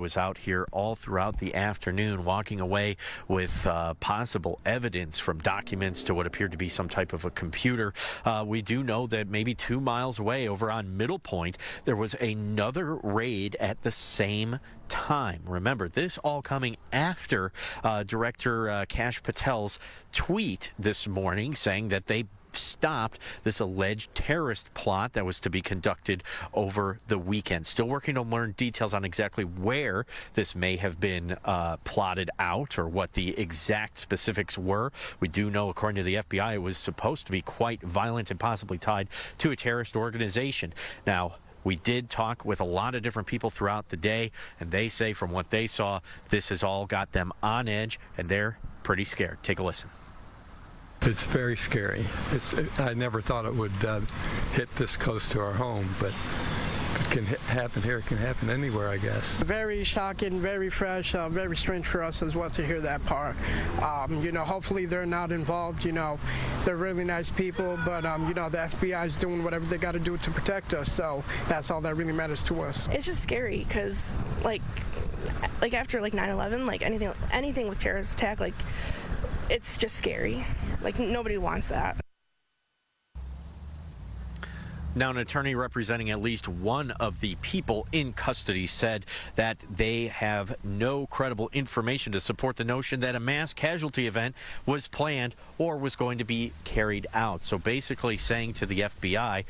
Was out here all throughout the afternoon, walking away with possible evidence, from documents to what appeared to be some type of a computer. We do know that maybe 2 miles away over on Middle Point, there was another raid at the same time. Remember, this all coming after Director Kash Patel's tweet this morning saying that they stopped this alleged terrorist plot that was to be conducted over the weekend. Still working to learn details on exactly where this may have been plotted out or what the exact specifics were. We do know, according to the FBI, it was supposed to be quite violent and possibly tied to a terrorist organization. Now, we did talk with a lot of different people throughout the day, and they say from what they saw, this has all got them on edge, and they're pretty scared. Take a listen. It's very scary. I never thought it would hit this close to our home, but if it can happen here, it can happen anywhere, I guess. Very shocking, very fresh, very strange for us as well to hear that part. Hopefully they're not involved. They're really nice people, but, the FBI is doing whatever they got to do to protect us, so that's all that really matters to us. It's just scary because, like after 9/11, anything with terrorist attack, it's just scary. Nobody wants that. Now, an attorney representing at least one of the people in custody said that they have no credible information to support the notion that a mass casualty event was planned or was going to be carried out. So basically saying to the FBI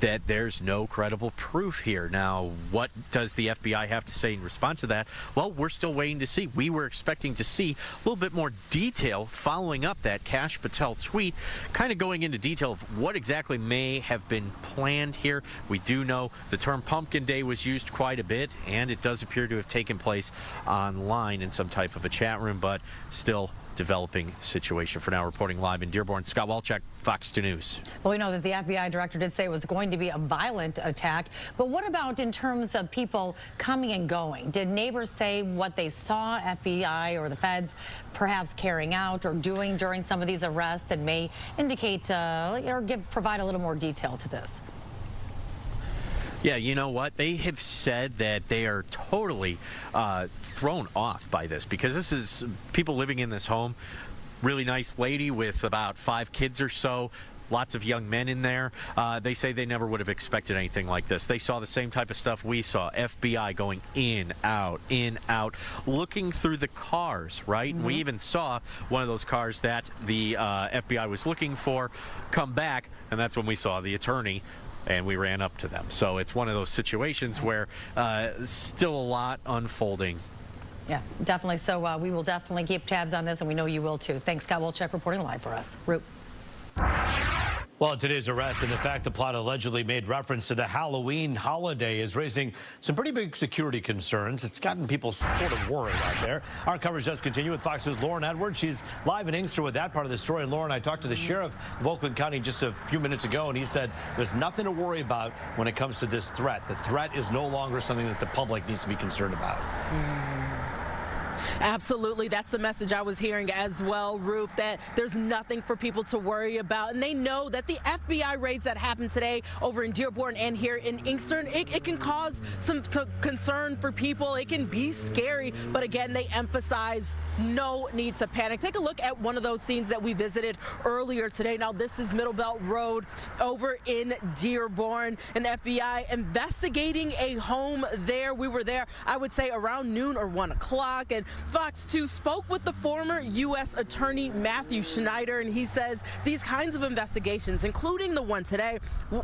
that there's no credible proof here. Now, what does the FBI have to say in response to that? Well, we're still waiting to see. We were expecting to see a little bit more detail following up that Kash Patel tweet, kind of going into detail of what exactly may have been planned here. We do know the term Pumpkin Day was used quite a bit, and it does appear to have taken place online in some type of a chat room, but still developing situation. For now, reporting live in Dearborn, Scott Walchuk, Fox 2 News. Well, we know that the FBI director did say it was going to be a violent attack, but what about in terms of people coming and going? Did neighbors say what they saw FBI or the feds perhaps carrying out or doing during some of these arrests that may indicate or provide a little more detail to this? Yeah, you know what? They have said that they are totally thrown off by this, because this is people living in this home. Really nice lady with about 5 kids or so. Lots of young men in there. They say they never would have expected anything like this. They saw the same type of stuff we saw. FBI going in, out, looking through the cars, right? Mm-hmm. We even saw one of those cars that the FBI was looking for come back, and that's when we saw the attorney, and we ran up to them. So it's one of those situations where still a lot unfolding. Yeah, definitely. So we will definitely keep tabs on this, and we know you will too. Thanks, Scott Walchuk, reporting live for us. Root. Well, today's arrest and the fact the plot allegedly made reference to the Halloween holiday is raising some pretty big security concerns. It's gotten people sort of worried out there. Our coverage does continue with Fox News' Lauren Edwards. She's live in Inkster with that part of the story. And Lauren, I talked to the sheriff of Oakland County just a few minutes ago, and he said there's nothing to worry about when it comes to this threat. The threat is no longer something that the public needs to be concerned about. Absolutely. That's the message I was hearing as well, Roop, that there's nothing for people to worry about. And they know that the FBI raids that happened today over in Dearborn and here in Inkster, it can cause some concern for people. It can be scary. But again, they emphasize no need to panic. Take a look at one of those scenes that we visited earlier today. Now, this is Middle Belt Road over in Dearborn, and the FBI investigating a home there. We were there, I would say, around noon or 1 o'clock, and Fox 2 spoke with the former U.S. Attorney Matthew Schneider, and he says these kinds of investigations, including the one today,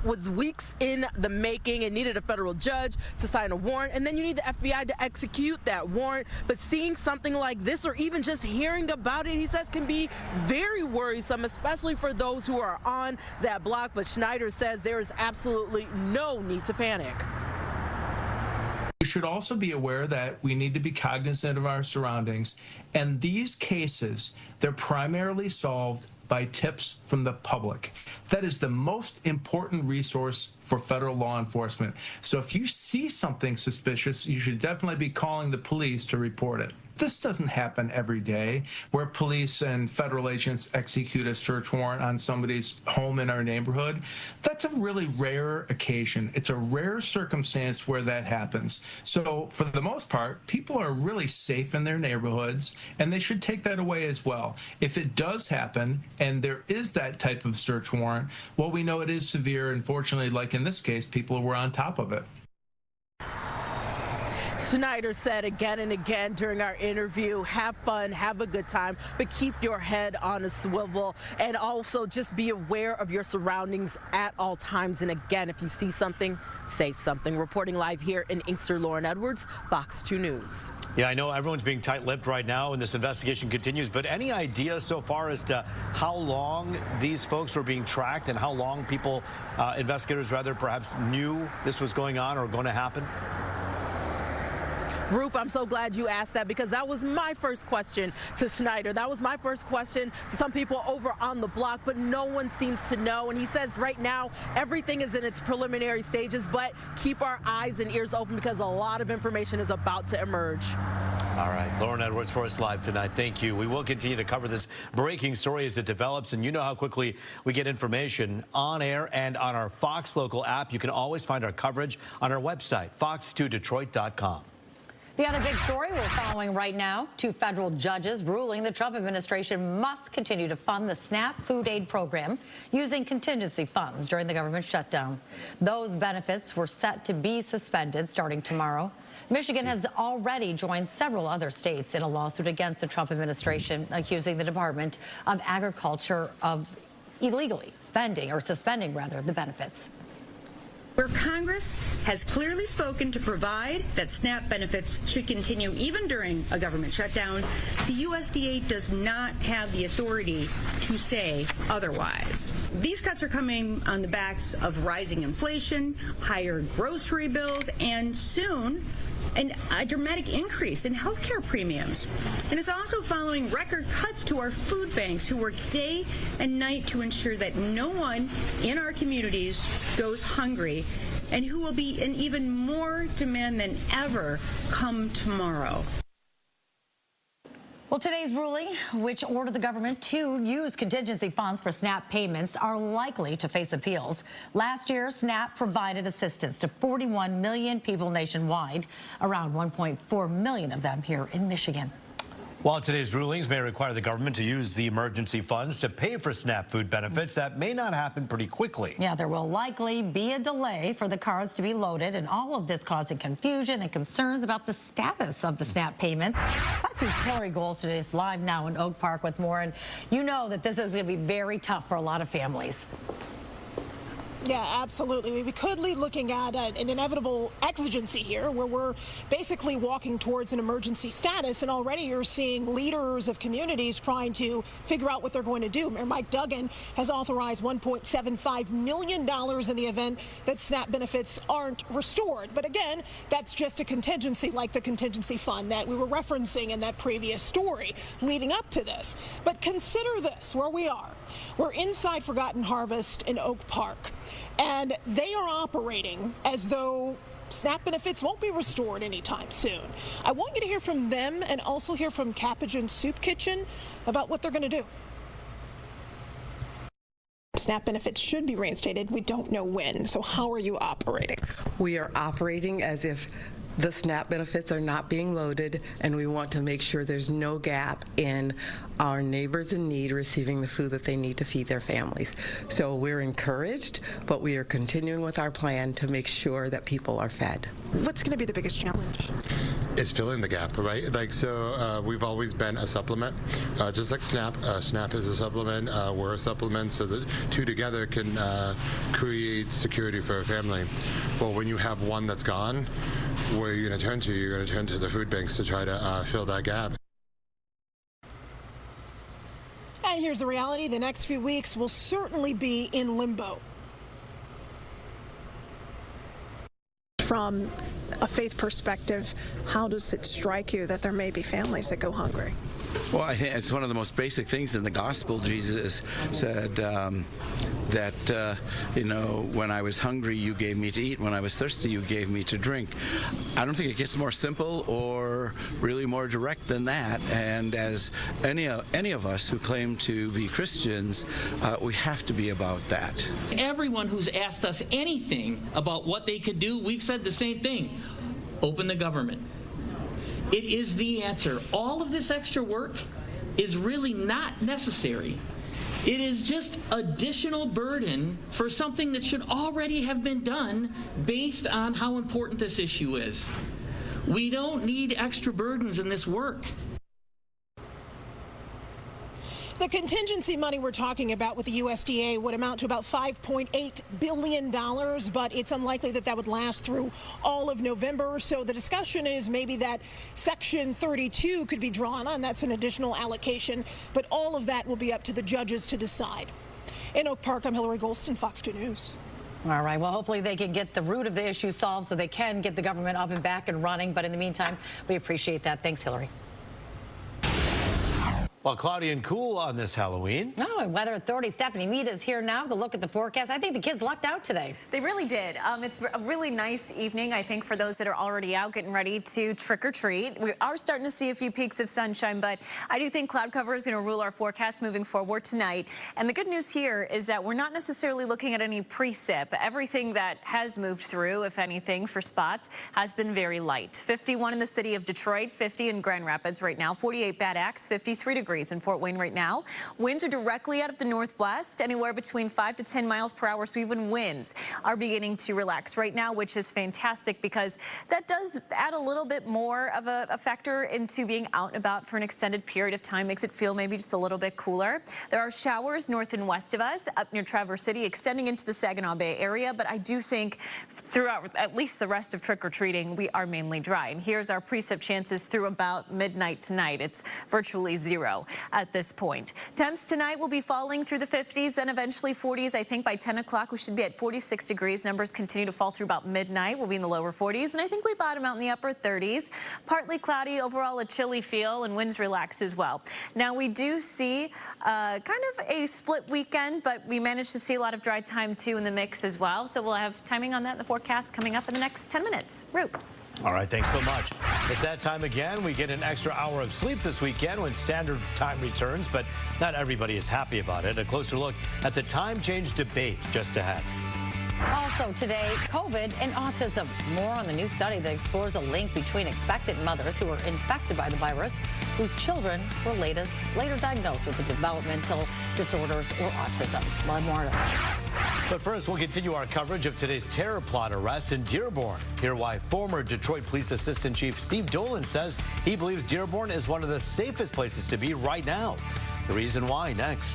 was weeks in the making. It needed a federal judge to sign a warrant, and then you need the FBI to execute that warrant. But seeing something like this, or even just hearing about it, he says, can be very worrisome, especially for those who are on that block. But Schneider says there is absolutely no need to panic. We should also be aware that we need to be cognizant of our surroundings. And these cases, they're primarily solved by tips from the public. That is the most important resource for federal law enforcement. So if you see something suspicious, you should definitely be calling the police to report it. This doesn't happen every day, where police and federal agents execute a search warrant on somebody's home in our neighborhood. That's a really rare occasion. It's a rare circumstance where that happens. So for the most part, people are really safe in their neighborhoods, and they should take that away as well. If it does happen, and there is that type of search warrant, well, we know it is severe, and fortunately, like in this case, people were on top of it. Schneider said again and again during our interview, have fun, have a good time, but keep your head on a swivel, and also just be aware of your surroundings at all times. And again, if you see something, say something. Reporting live here in Inkster, Lauren Edwards, Fox 2 News. Yeah, I know everyone's being tight-lipped right now and this investigation continues, but any idea so far as to how long these folks were being tracked and how long people, investigators rather, perhaps knew this was going on or going to happen? Roop, I'm so glad you asked that, because that was my first question to Schneider. That was my first question to some people over on the block, but no one seems to know. And he says right now everything is in its preliminary stages, but keep our eyes and ears open because a lot of information is about to emerge. All right, Lauren Edwards for us live tonight. Thank you. We will continue to cover this breaking story as it develops, and you know how quickly we get information on air and on our Fox Local app. You can always find our coverage on our website, fox2detroit.com. The other big story we're following right now, 2 federal judges ruling the Trump administration must continue to fund the SNAP food aid program using contingency funds during the government shutdown. Those benefits were set to be suspended starting tomorrow. Michigan has already joined several other states in a lawsuit against the Trump administration, accusing the Department of Agriculture of illegally suspending the benefits. Where Congress has clearly spoken to provide that SNAP benefits should continue even during a government shutdown, the USDA does not have the authority to say otherwise. These cuts are coming on the backs of rising inflation, higher grocery bills, and soon a dramatic increase in health care premiums. And it's also following record cuts to our food banks, who work day and night to ensure that no one in our communities goes hungry, and who will be in even more demand than ever come tomorrow. Well, today's ruling, which ordered the government to use contingency funds for SNAP payments, are likely to face appeals. Last year, SNAP provided assistance to 41 million people nationwide, around 1.4 million of them here in Michigan. While today's rulings may require the government to use the emergency funds to pay for SNAP food benefits, that may not happen pretty quickly. Yeah, there will likely be a delay for the cards to be loaded, and all of this causing confusion and concerns about the status of the SNAP payments. Fox News' Hillary Golston is live now in Oak Park with more, and you know that this is going to be very tough for a lot of families. Yeah, absolutely. We could be looking at an inevitable exigency here, where we're basically walking towards an emergency status, and already you're seeing leaders of communities trying to figure out what they're going to do. Mayor Mike Duggan has authorized $1.75 million in the event that SNAP benefits aren't restored. But again, that's just a contingency, like the contingency fund that we were referencing in that previous story leading up to this. But consider this, where we are. We're inside Forgotten Harvest in Oak Park, and they are operating as though SNAP benefits won't be restored anytime soon. I want you to hear from them and also hear from Capuchin Soup Kitchen about what they're going to do. SNAP benefits should be reinstated. We don't know when. So how are you operating? We are operating as if the SNAP benefits are not being loaded, and we want to make sure there's no gap in our neighbors in need receiving the food that they need to feed their families. So we're encouraged, but we are continuing with our plan to make sure that people are fed. What's going to be the biggest challenge? It's filling the gap, right? We've always been a supplement, just like SNAP. SNAP is a supplement. We're a supplement, so the two together can create security for a family. Well, when you have one that's gone, where are you going to turn to? You're going to turn to the food banks to try to fill that gap. And here's the reality. The next few weeks will certainly be in limbo. From a faith perspective, how does it strike you that there may be families that go hungry? Well, I think it's one of the most basic things in the gospel. Jesus said, that, you know, when I was hungry, you gave me to eat. When I was thirsty, you gave me to drink. I don't think it gets more simple or really more direct than that. And as any of us who claim to be Christians, we have to be about that. Everyone who's asked us anything about what they could do, we've said the same thing. Open the government. It is the answer. All of this extra work is really not necessary. It is just additional burden for something that should already have been done based on how important this issue is. We don't need extra burdens in this work. The contingency money we're talking about with the USDA would amount to about $5.8 billion, but it's unlikely that that would last through all of November. So the discussion is maybe that Section 32 could be drawn on. That's an additional allocation, but all of that will be up to the judges to decide. In Oak Park, I'm Hillary Golston, Fox 2 News. All right, well, hopefully they can get the root of the issue solved so they can get the government up and back and running. But in the meantime, we appreciate that. Thanks, Hillary. Well, cloudy and cool on this Halloween. Oh, and Weather Authority Stephanie Mead is here now to look at the forecast. I think the kids lucked out today. They really did. It's a really nice evening, I think, for those that are already out getting ready to trick or treat. We are starting to see a few peaks of sunshine, but I do think cloud cover is going to rule our forecast moving forward tonight. And the good news here is that we're not necessarily looking at any precip. Everything that has moved through, if anything, for spots, has been very light. 51 in the city of Detroit, 50 in Grand Rapids right now, 48 Bad Axe, 53 degrees in Fort Wayne right now. Winds are directly out of the northwest, anywhere between 5 to 10 miles per hour, so even winds are beginning to relax right now, which is fantastic because that does add a little bit more of a factor into being out and about for an extended period of time, makes it feel maybe just a little bit cooler. There are showers north and west of us, up near Traverse City, extending into the Saginaw Bay area, but I do think throughout at least the rest of trick-or-treating, we are mainly dry. And here's our precip chances through about midnight tonight. It's virtually zero at this point. Temps tonight will be falling through the 50s, then eventually 40s. I think by 10 o'clock we should be at 46 degrees. Numbers continue to fall through about midnight. We'll be in the lower 40s, and I think we bottom out in the upper 30s. Partly cloudy, overall a chilly feel, and winds relax as well. Now we do see kind of a split weekend, but we managed to see a lot of dry time too in the mix as well. So we'll have timing on that in the forecast coming up in the next 10 minutes. Roop. All right, thanks so much. It's that time again. We get an extra hour of sleep this weekend when standard time returns, but not everybody is happy about it. A closer look at the time change debate just ahead. Also today, COVID and autism. More on the new study that explores a link between expectant mothers who were infected by the virus, whose children were later diagnosed with the developmental disorders or autism. More. But first, we'll continue our coverage of today's terror plot arrest in Dearborn. Hear why former Detroit Police Assistant Chief Steve Dolan says he believes Dearborn is one of the safest places to be right now. The reason why next.